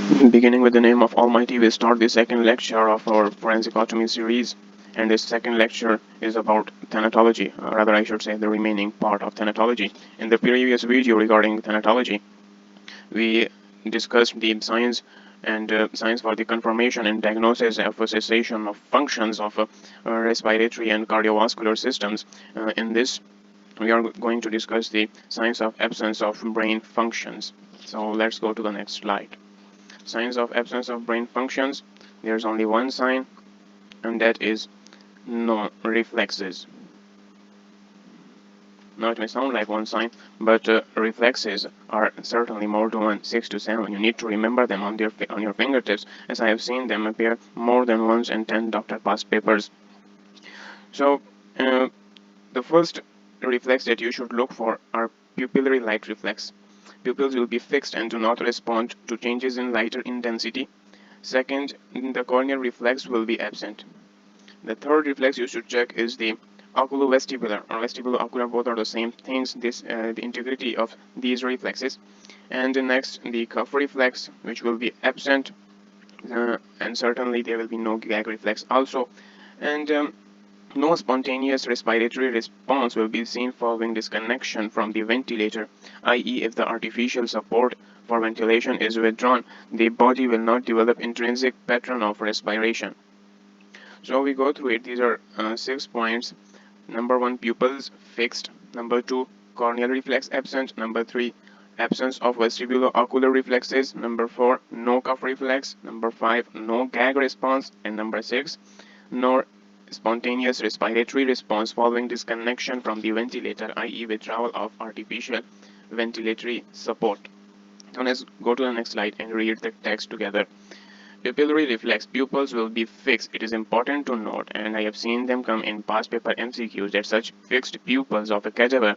Beginning with the name of Almighty, we start the second lecture of our Forensicotomy series, and this second lecture is about thanatology, rather I should say the remaining part of thanatology. In the previous video regarding thanatology, we discussed the science and science for the confirmation and diagnosis of a cessation of functions of respiratory and cardiovascular systems. In this, we are going to discuss the science of absence of brain functions. So let's go to the next slide. Signs of absence of brain functions. There's only one sign, and that is no reflexes. Now it may sound like one sign, but reflexes are certainly more than 6 to 7. You need to remember them on your fingertips, as I have seen them appear more than once in 10 doctor past papers. So the first reflex that you should look for are pupillary light reflex. Pupils will be fixed and do not respond to changes in lighter intensity. Second, the corneal reflex will be absent. The third reflex you should check is the oculovestibular or vestibulo-ocular. Both are the same things. The integrity of these reflexes. And the next, the cuff reflex, which will be absent, and certainly there will be no gag reflex also. And no spontaneous respiratory response will be seen following disconnection from the ventilator, i.e., if the artificial support for ventilation is withdrawn, the body will not develop intrinsic pattern of respiration. So we go through it. These are 6 points. Number 1, pupils fixed. Number 2, corneal reflex absent. Number 3, absence of vestibulo-ocular reflexes. Number 4, no cuff reflex. Number 5, no gag response. And number 6, no spontaneous respiratory response following disconnection from the ventilator, i.e. withdrawal of artificial ventilatory support. So let's go to the next slide and read the text together. Pupillary reflex pupils will be fixed. It is important to note, and I have seen them come in past paper MCQs, that such fixed pupils of a cadaver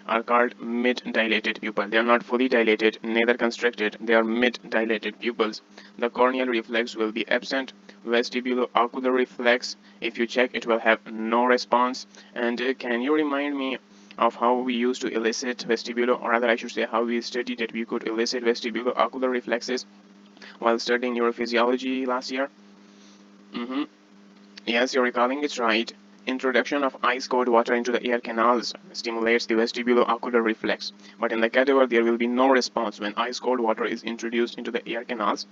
are called mid-dilated pupils. They are not fully dilated, neither constricted. They are mid-dilated pupils. The corneal reflex will be absent. Vestibulo-ocular reflex, if you check, it will have no response. And can you remind me of how we used to elicit vestibulo, or rather I should say how we studied that we could elicit vestibulo-ocular reflexes while studying neurophysiology last year? Yes, you're recalling it right. Introduction of ice-cold water into the ear canals stimulates the vestibulo-ocular reflex. But in the cadaver, there will be no response when ice-cold water is introduced into the ear canals.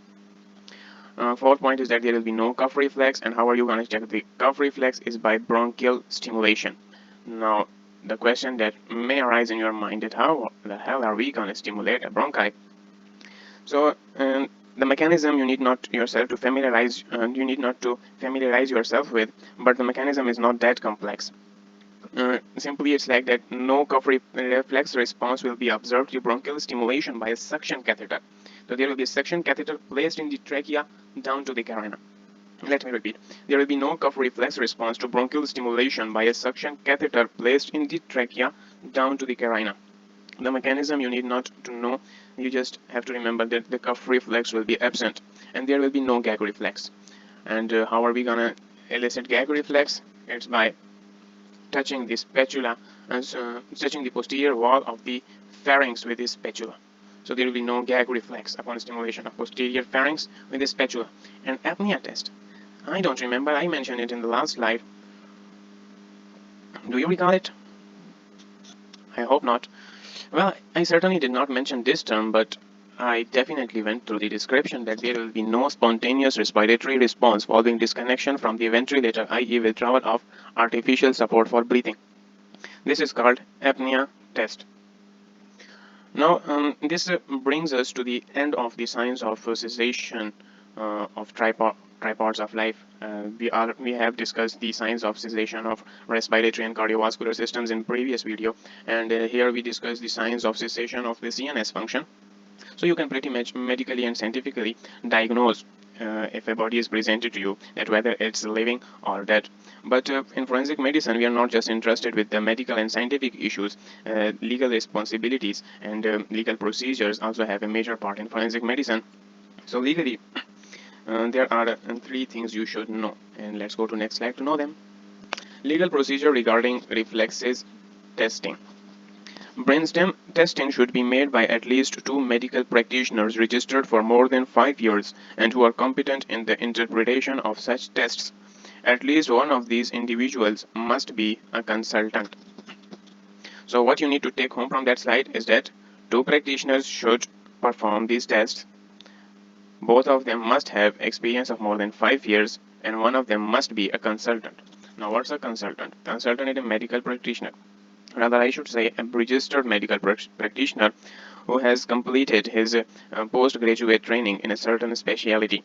Fourth point is that there will be no cuff reflex. And how are you going to check the cuff reflex? Is by bronchial stimulation. Now, the question that may arise in your mind is how the hell are we going to stimulate a bronchi? So, the mechanism you need not yourself to familiarize, you need not to familiarize yourself with, but the mechanism is not that complex. Simply, it's like that no cuff reflex response will be observed to bronchial stimulation by a suction catheter. So there will be a suction catheter placed in the trachea down to the carina. Let me repeat. There will be no cuff reflex response to bronchial stimulation by a suction catheter placed in the trachea down to the carina. The mechanism you need not to know, you just have to remember that the cuff reflex will be absent and there will be no gag reflex. And how are we gonna elicit gag reflex? It's by touching the spatula and touching the posterior wall of the pharynx with the spatula. So there will be no gag reflex upon stimulation of posterior pharynx with the spatula. And apnea test. I don't remember, I mentioned it in the last slide. Do you recall it? I hope not. Well, I certainly did not mention this term, but I definitely went through the description that there will be no spontaneous respiratory response following disconnection from the ventilator, i.e. withdrawal of artificial support for breathing. This is called apnea test. Now, this brings us to the end of the science of cessation of tripods of life. We have discussed the science of cessation of respiratory and cardiovascular systems in previous video, and here we discuss the science of cessation of the CNS function. So you can pretty much medically and scientifically diagnose if a body is presented to you, that whether it's living or dead. But in forensic medicine, we are not just interested with the medical and scientific issues. Legal responsibilities and legal procedures also have a major part in forensic medicine. So legally, there are 3 things you should know, and let's go to next slide to know them. Legal procedure regarding reflexes testing. Brainstem testing should be made by at least 2 medical practitioners registered for more than 5 years and who are competent in the interpretation of such tests. At least one of these individuals must be a consultant. So what you need to take home from that slide is that 2 practitioners should perform these tests. Both of them must have experience of more than 5 years and one of them must be a consultant. Now what's a consultant? Consultant is a medical practitioner. Rather, I should say a registered medical practitioner who has completed his postgraduate training in a certain specialty.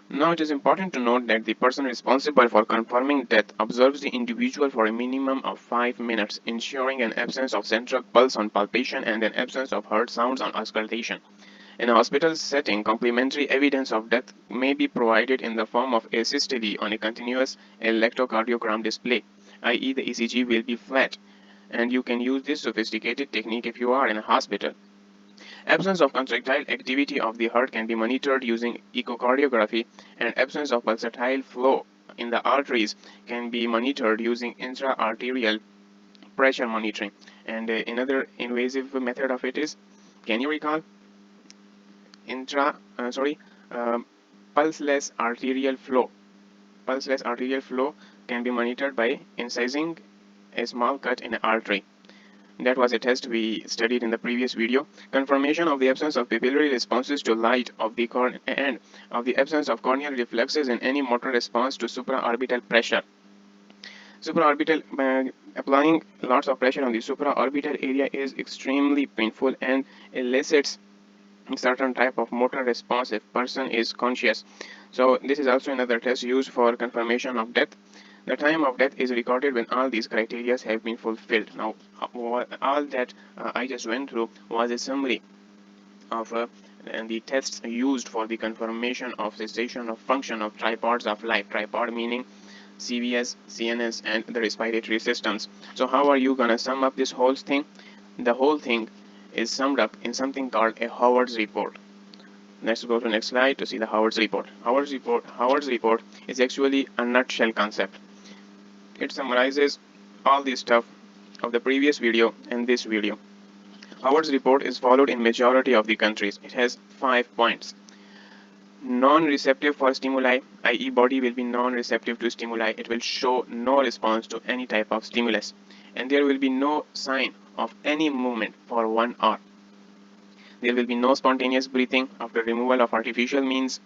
Now, it is important to note that the person responsible for confirming death observes the individual for a minimum of 5 minutes, ensuring an absence of central pulse on palpation and an absence of heart sounds on auscultation. In a hospital setting, complementary evidence of death may be provided in the form of a systole on a continuous electrocardiogram display, i.e. the ECG will be flat, and you can use this sophisticated technique if you are in a hospital. Absence of contractile activity of the heart can be monitored using echocardiography, and absence of pulsatile flow in the arteries can be monitored using intra-arterial pressure monitoring. And another invasive method of it is, can you recall? intra sorry Pulseless arterial flow. Pulseless arterial flow can be monitored by incising a small cut in an artery. That was a test we studied in the previous video. Confirmation of the absence of pupillary responses to light of the and of the absence of corneal reflexes in any motor response to supraorbital pressure. Supraorbital applying lots of pressure on the supraorbital area is extremely painful and elicits certain type of motor response if person is conscious. So this is also another test used for confirmation of death. The time of death is recorded when all these criteria have been fulfilled. Now all that I just went through was a summary of and the tests used for the confirmation of cessation of function of tripods of life. Tripod meaning CVS, CNS, and the respiratory systems. So how are you gonna sum up this whole thing? The whole thing is summed up in something called a Howard's report. Let's go to the next slide to see the Howard's report. Howard's report is actually a nutshell concept. It summarizes all the stuff of the previous video and this video. Howard's report is followed in majority of the countries. It has 5 points. Non-receptive for stimuli, i.e. body will be non-receptive to stimuli. It will show no response to any type of stimulus. And there will be no sign of any movement for 1 hour. There will be no spontaneous breathing after removal of artificial means,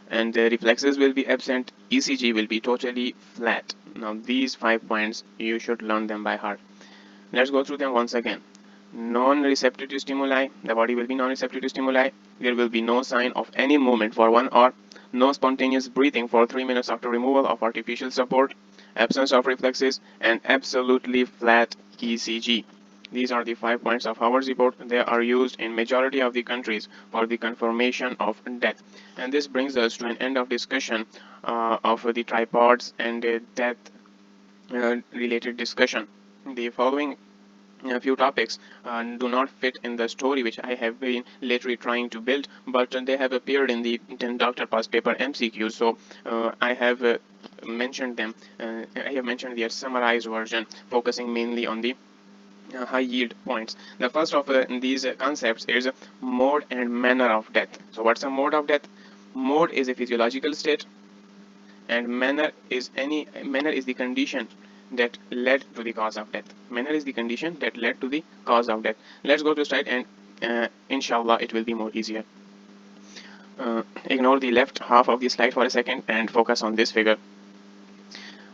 and the reflexes will be absent. ECG will be totally flat. Now these 5 points, you should learn them by heart. Let's go through them once again. Non-receptive to stimuli, the body will be non-receptive to stimuli. There will be no sign of any movement for 1 hour. No spontaneous breathing for 3 minutes after removal of artificial support. Absence of reflexes and absolutely flat ECG. These are the 5 points of Howard's report. They are used in majority of the countries for the confirmation of death. And this brings us to an end of discussion of the tripods and death related discussion. The following a few topics do not fit in the story which I have been lately trying to build, but they have appeared in the 10 Dr. Past paper MCQs, so I have mentioned them. I have mentioned their summarized version, focusing mainly on the high yield points. The first of these concepts is mode and manner of death. So what's a mode of death? Mode is a physiological state, and manner is the condition that led to the cause of death. Manner is the condition that led to the cause of death. Let's go to slide, and inshallah it will be more easier. Ignore the left half of the slide for a second and focus on this figure.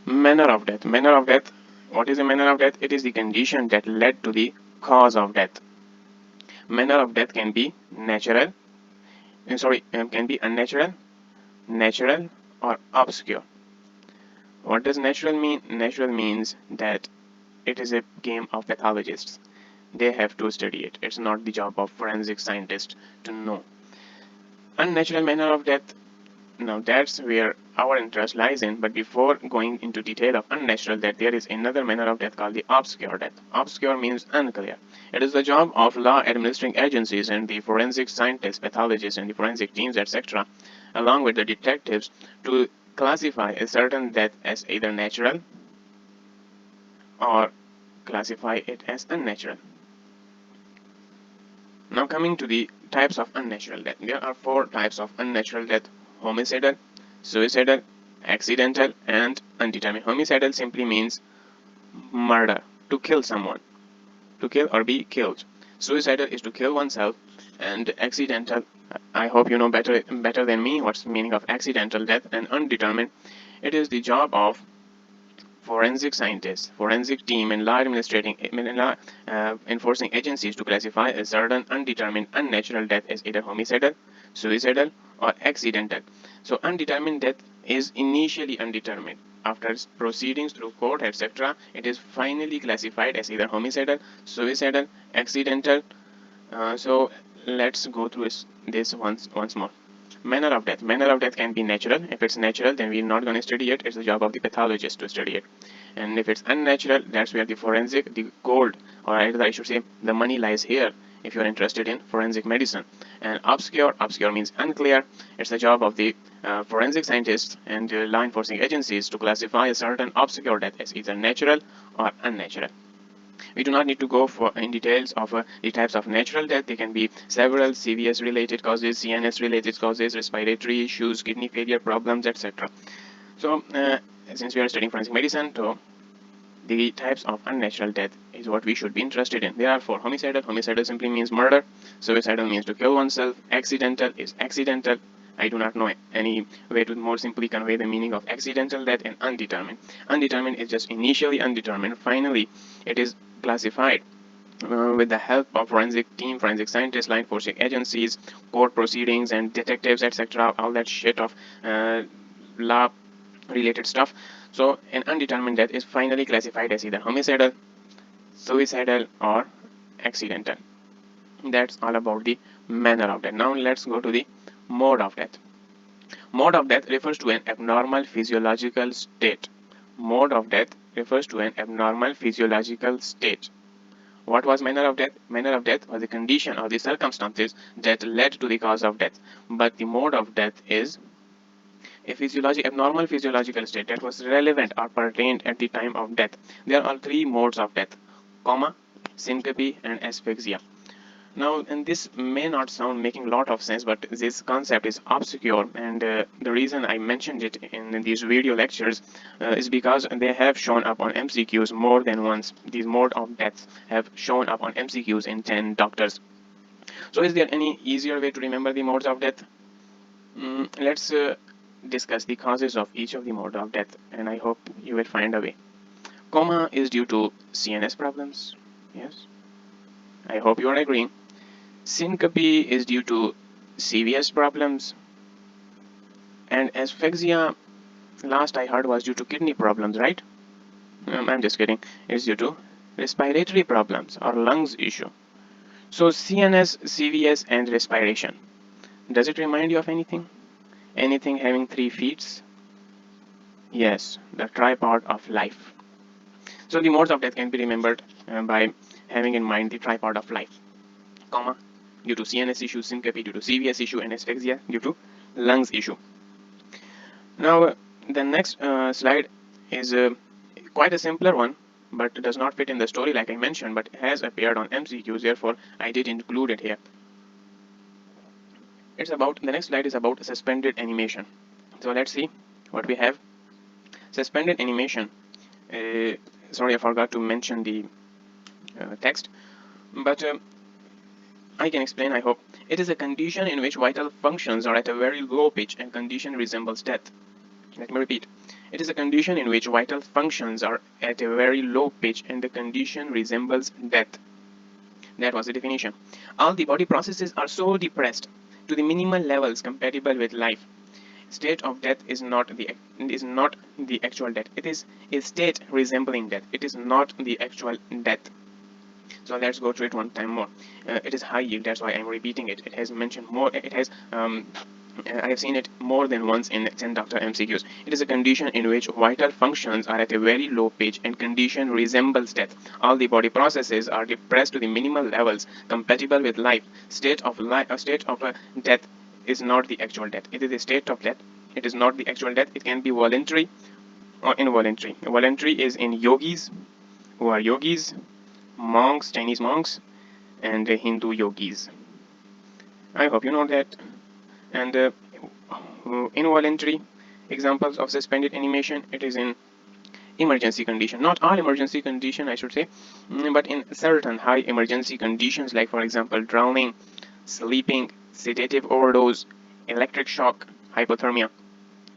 Manner of death. Manner of death. What is a manner of death? It is the condition that led to the cause of death. Manner of death can be natural, can be unnatural, natural, or obscure. What does natural mean? Natural means that it is a game of pathologists. They have to study it. It's not the job of forensic scientists to know. Unnatural manner of death. Now that's where our interest lies in, but before going into detail of unnatural death, there is another manner of death called the obscure death. Obscure means unclear. It is the job of law administering agencies and the forensic scientists, pathologists, and the forensic teams, etc., along with the detectives, to classify a certain death as either natural or classify it as unnatural. Now coming to the types of unnatural death. There are 4 types of unnatural death: homicidal, suicidal, accidental, and undetermined. Homicidal simply means murder, to kill someone, to kill or be killed. Suicidal is to kill oneself, and accidental, I hope you know better than me what's the meaning of accidental death. And undetermined, it is the job of forensic scientists, forensic team, and law enforcing agencies to classify a certain undetermined unnatural death as either homicidal, suicidal, or accidental. So undetermined death is initially undetermined. After proceedings through court, etc., it is finally classified as either homicidal, suicidal, accidental. So let's go through this once more. Manner of death. Manner of death can be natural. If it's natural, then we're not going to study it. It's the job of the pathologist to study it. And if it's unnatural, that's where the forensic, the gold, or either I should say the money lies here if you're interested in forensic medicine. And obscure, obscure means unclear. It's the job of the forensic scientists and law enforcing agencies to classify a certain obscure death as either natural or unnatural. We do not need to go in details of the types of natural death. They can be several: CVS related causes, CNS related causes, respiratory issues, kidney failure problems, etc. So since we are studying forensic medicine, so the types of unnatural death is what we should be interested in. There are 4: homicidal. Homicidal simply means murder. Suicidal means to kill oneself. Accidental is accidental. I do not know any way to more simply convey the meaning of accidental death. And undetermined. Undetermined is just initially undetermined. Finally, it is classified with the help of forensic team, forensic scientists, law enforcing agencies, court proceedings, and detectives, etc. All that shit of law related stuff. So an undetermined death is finally classified as either homicidal, suicidal, or accidental. That's all about the manner of death. Now let's go to the mode of death. Mode of death refers to an abnormal physiological state. Mode of death refers to an abnormal physiological state. What was manner of death? Manner of death was the condition or the circumstances that led to the cause of death. But the mode of death is a abnormal physiological state that was relevant or pertained at the time of death. There are 3 modes of death: coma, syncope, and asphyxia. Now, and this may not sound making a lot of sense, but this concept is obscure, and the reason I mentioned it in these video lectures is because they have shown up on MCQs more than once. These mode of deaths have shown up on MCQs in 10 doctors. So is there any easier way to remember the modes of death? Let's discuss the causes of each of the mode of death, and I hope you will find a way. Coma is due to CNS problems. Yes, I hope you are agreeing. Syncope is due to CVS problems, and asphyxia, last I heard, was due to kidney problems, right? I'm just kidding. It's due to respiratory problems or lungs issue. So CNS, CVS, and respiration. Does it remind you of anything? Anything having 3 feet? Yes, the tripod of life. So the modes of death can be remembered by having in mind the tripod of life. Coma due to CNS issue, syncope due to CVS issue, and asphyxia due to lungs issue. Now the next slide is quite a simpler one, but does not fit in the story like I mentioned, but has appeared on MCQs, therefore I did include it here. It's about, the next slide is about suspended animation. So let's see what we have. Suspended animation. Sorry, I forgot to mention the text, but I can explain, I hope. It is a condition in which vital functions are at a very low pitch and condition resembles death. Let me repeat. It is a condition in which vital functions are at a very low pitch and the condition resembles death. That was the definition. All the body processes are so depressed to the minimal levels compatible with life. State of death is not the actual death. It is a state resembling death. It is not the actual death. So let's go through it one time more. It is high yield. That's why I'm repeating it. It has mentioned more. It has I have seen it more than once in 10 doctor MCQs. It is a condition in which vital functions are at a very low pitch and condition resembles death. All the body processes are depressed to the minimal levels compatible with life. State of death is not the actual death. It is a state of death. It is not the actual death. It can be voluntary or involuntary. Voluntary is in yogis, who are yogis, monks, Chinese monks, and Hindu yogis. I hope you know that. And involuntary examples of suspended animation, it is in emergency condition. Not all emergency condition, I should say, but in certain high emergency conditions, like for example drowning, sleeping, sedative overdose, electric shock, hypothermia.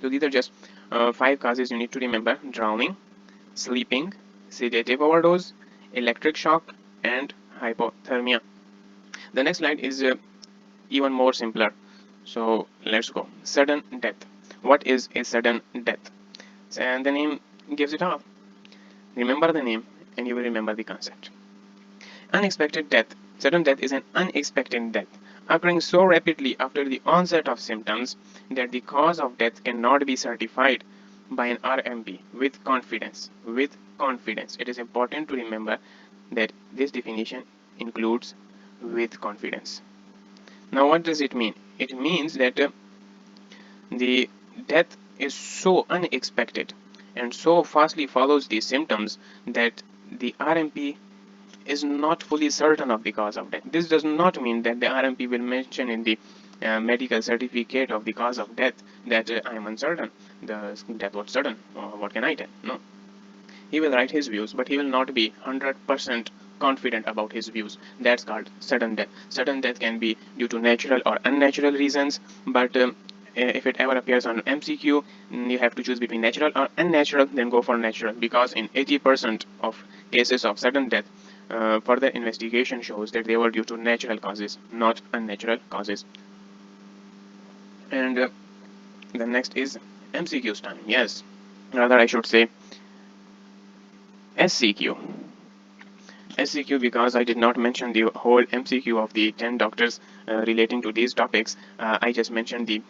So these are just 5 causes you need to remember: drowning, sleeping, sedative overdose, electric shock, and hypothermia. The next slide is even more simpler. So let's go. Sudden death. What is a sudden death? And the name gives it all. Remember the name and you will remember the concept. Unexpected death. Sudden death is an unexpected death occurring so rapidly after the onset of symptoms that the cause of death cannot be certified by an RMP with confidence. With confidence. It is important to remember that this definition includes with confidence. Now what does it mean? It means that the death is so unexpected and so fastly follows the symptoms that the RMP is not fully certain of the cause of death. This does not mean that the RMP will mention in the medical certificate of the cause of death that I am uncertain, the death was sudden, what can I tell? No. He will write his views, but he will not be 100% confident about his views. That's called sudden death. Sudden death can be due to natural or unnatural reasons, but if it ever appears on MCQ, you have to choose between natural or unnatural, then go for natural, because in 80% of cases of sudden death, further investigation shows that they were due to natural causes, not unnatural causes. And the next is MCQs time. Yes, rather I should say SCQ. SCQ, because I did not mention the whole MCQ of the 10 doctors relating to these topics. I just mentioned the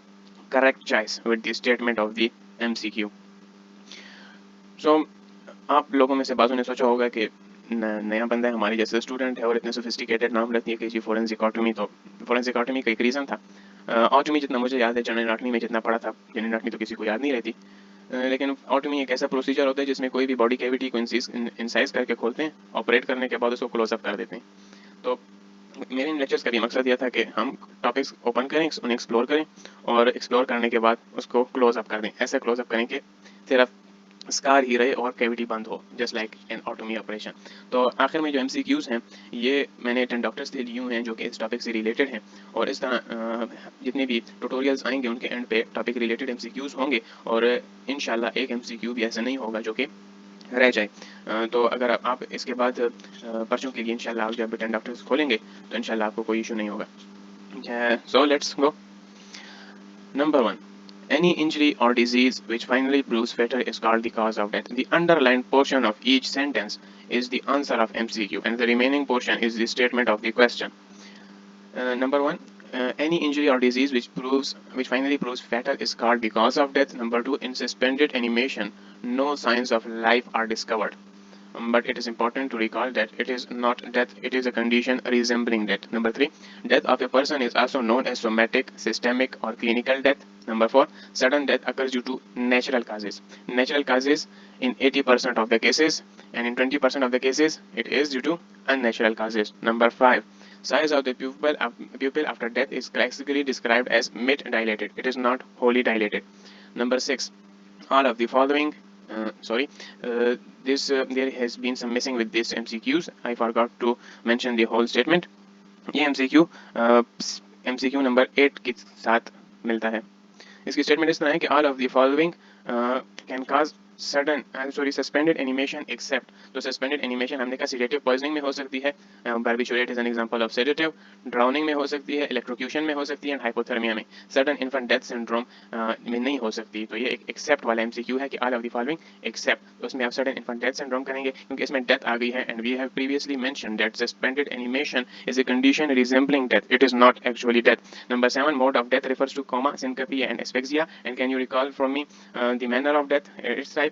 correct choice with the statement of the MCQ. So आप लोगों में से बाजू ने सोचा होगा कि नया बंदा है, हमारे जैसे स्टूडेंट है और इतने सोफिस्टिकेटेड नाम लेती है कि जी फोरेंसिकोटमी, तो फोरेंसिकोटमी का एक रीज़न था। ऑटोमी जितना मुझे याद है, जनरल एनाटॉमी में जितना पढ़ा था, जनरल एनाटॉमी तो किसी को याद नहीं रहती, लेकिन ऑटोमी एक ऐसा प्रोसीजर होता है जिसमें कोई भी बॉडी कैविटी को इंसाइज करके खोलते हैं, ऑपरेट करने के बाद उसको क्लोजअप कर देते हैं। तो मेरे इन लेक्चर्स का भी मकसद यह था कि हम टॉपिक्स ओपन करें, उन्हें एक्सप्लोर करें और एक्सप्लोर करने के बाद उसको क्लोजअप कर दें। ऐसे क्लोजअप करें कि सिर्फ स्कार ही रहे और कैविटी बंद हो, just like an otomy operation. तो आखिर में जो MCQs हैं, ये मैंने 10 डॉक्टर्स से लिए हुए हैं जो कि इस टॉपिक से रिलेटेड हैं, और इस तरह जितने भी ट्यूटोरियल्स आएंगे उनके एंड पे टॉपिक रिलेटेड MCQs होंगे, और इंशाल्लाह एक MCQ भी ऐसा नहीं होगा जो कि रह जाए। तो अगर आप इसके बाद पर्चों के लिए इंशाल्लाह आप जब 10 डॉक्टर्स खोलेंगे तो इंशाल्लाह आपको कोई इशू नहीं होगा। So let's go. Number 1. Any injury or disease which finally proves fatal is called the cause of death. The underlined portion of each sentence is the answer of MCQ, and the remaining portion is the statement of the question. Number 1. Any injury or disease which finally proves fatal is called the cause of death. Number 2. In suspended animation, no signs of life are discovered. But it is important to recall that it is not death, it is a condition resembling death. Number 3, death of a person is also known as somatic, systemic, or clinical death. Number 4, sudden death occurs due to natural causes. Natural causes in 80% of the cases, and in 20% of the cases, it is due to unnatural causes. Number 5, size of the pupil after death is classically described as mid-dilated. It is not wholly dilated. Number 6, all of the following there has been some missing with this MCQs. I forgot to mention the whole statement. ये MCQ MCQ number 8 के साथ मिलता है। इसकी statement इस तरह है कि all of the following can cause sudden suspended animation except. तो सस्पेंडेड एनिमेशन हमने कहा सेडेटिव पॉइजनिंग में हो सकती है, barbiturate is an example of sedative, drowning में हो सकती है, इलेक्ट्रोक्यूशन में हो सकती है, एंड हाइपोथर्मिया में। सडन इन्फेंट डेथ सिंड्रोम में नहीं हो सकती। तो ये एक एक्सेप्ट वाला MCQ है कि all of the following except. तो उसमें आप सडन इन्फेंट डेथ सिंड्रोम करेंगे क्योंकि इसमें डेथ आ गई है, and we have previously mentioned that suspended animation is a condition resembling death. It is not actually death. Number 7, mode of death refers to coma, syncope, and asphyxia. And can you recall from me the manner of death, its types?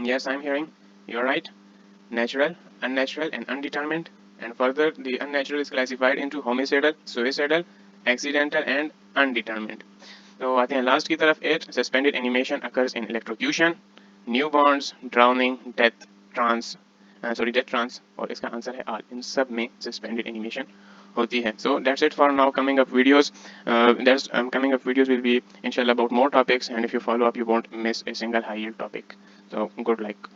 Yes, I'm hearing. You're right. Natural, unnatural, and undetermined. And further, the unnatural is classified into homicidal, suicidal, accidental, and undetermined. So आते हैं last की तरफ। 8, suspended animation occurs in electrocution, newborns, drowning, death, trance, sorry death trance, और इसका answer है all, इन सब में suspended animation होती है. So that's it for now. Coming up videos, coming up videos will be inshallah about more topics, and if you follow up you won't miss a single high yield topic. So good luck.